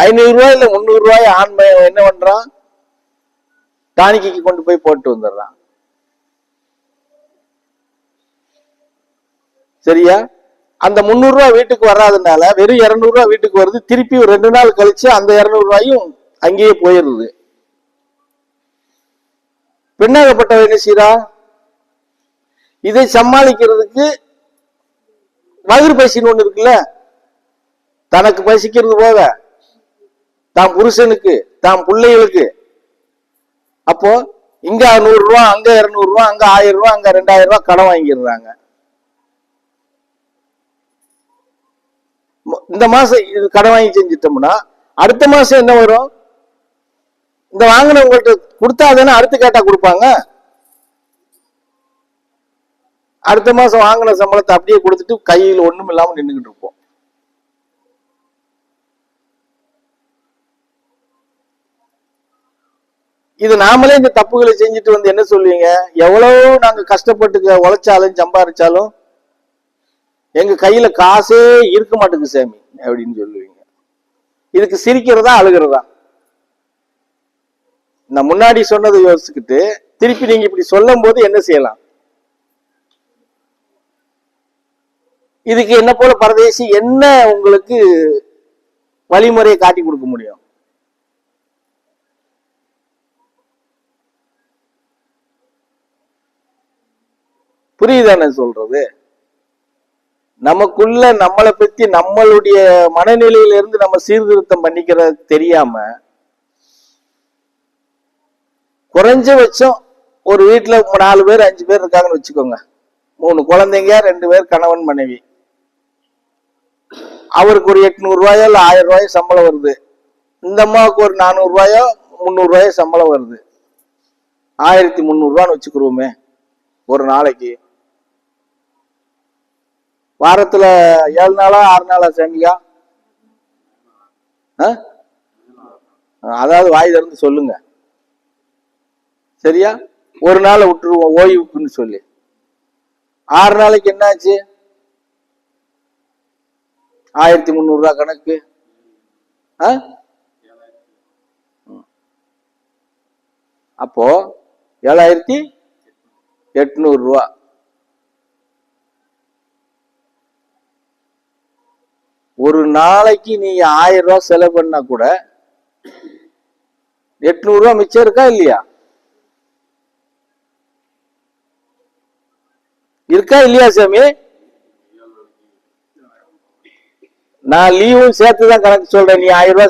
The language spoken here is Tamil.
500 இல்ல 300 ஆண்மை என்ன பண்றான், டானிக்கு கொண்டு போய் போட்டு வந்துடுறான். சரியா? அந்த 300 வீட்டுக்கு வராதனால வெறும் 200 வீட்டுக்கு வருது. திருப்பி 2 நாள் கழிச்சு அந்த 200 அங்கேயே போயிருது. பெண்ணாகப்பட்டவ என்ன செய்யறா, இதை சமாளிக்கிறதுக்கு வயிறு பசின்னு ஒண்ணு இருக்குல்ல, தனக்கு பசிக்கிறது போக தான் புருஷனுக்கு தான் பிள்ளைகளுக்கு. அப்போ இங்க 100 அங்க 200 அங்க 1000 அங்க 2000 கடன் வாங்கிடுறாங்க. இந்த மாசம் இது கடன் வாங்கி செஞ்சிட்டோம்னா அடுத்த மாசம் என்ன வரும், இந்த வாங்கினவங்கள்ட்ட கொடுத்தாதானே அடுத்து கேட்டா கொடுப்பாங்க. அடுத்த மாசம் வாங்கின சம்பளத்தை அப்படியே கொடுத்துட்டு கையில் ஒண்ணும் இல்லாம நின்றுகிட்டு இருப்போம். இது நாமளே இந்த தப்புகளை செஞ்சுட்டு வந்து என்ன சொல்லுவீங்க, எவ்வளவு நாங்க கஷ்டப்பட்டு உழைச்சாலும் சம்பாதிச்சாலும் எங்க கையில காசே இருக்க மாட்டேங்குது சாமி அப்படின்னு சொல்லுவீங்க. இதுக்கு சிரிக்கிறதா அழுகிறதா? நான் முன்னாடி சொன்னதை யோசிச்சுக்கிட்டு திருப்பி நீங்க இப்படி சொல்லும் போது என்ன செய்யலாம்? இதுக்கு என்ன போல பரதேசி என்ன உங்களுக்கு வழிமுறையை காட்டி கொடுக்க முடியும்? புரியுதானே சொல்றது? நமக்குள்ள நம்மளை பத்தி நம்மளுடைய மனநிலையில இருந்து நம்ம சீர்திருத்தம் பண்ணிக்கிறது தெரியாம, குறைஞ்சபட்சம் ஒரு வீட்டுல 4 பேர் 5 பேர் இருக்காங்கன்னு வச்சுக்கோங்க, 3 குழந்தைங்க 2 பேர் கணவன் மனைவி. அவருக்கு ஒரு 800 இல்ல 1000 சம்பளம் வருது, இந்த அம்மாவுக்கு ஒரு 400 300 சம்பளம் வருது. 1300 வச்சுக்கிறோமே ஒரு நாளைக்கு. வாரத்துல 7 நாளா 6 நாளா சாமியா? அதாவது வாய் திறந்து சொல்லுங்க. சரியா? ஒரு நாளை விட்டுருவோம் ஓய்வுக்குன்னு சொல்லி. 6 நாளைக்கு என்னாச்சு? 1300 கணக்கு. அப்போ 7800. ஒரு நாளைக்கு நீங்க 1000 செலவு பண்ணா கூட 800 மிச்சம் இருக்கா இல்லையா? இருக்கா இல்லையா சாமி? நான் லீவும் சேர்த்துதான் கணக்கு சொல்றேன். நீ 1000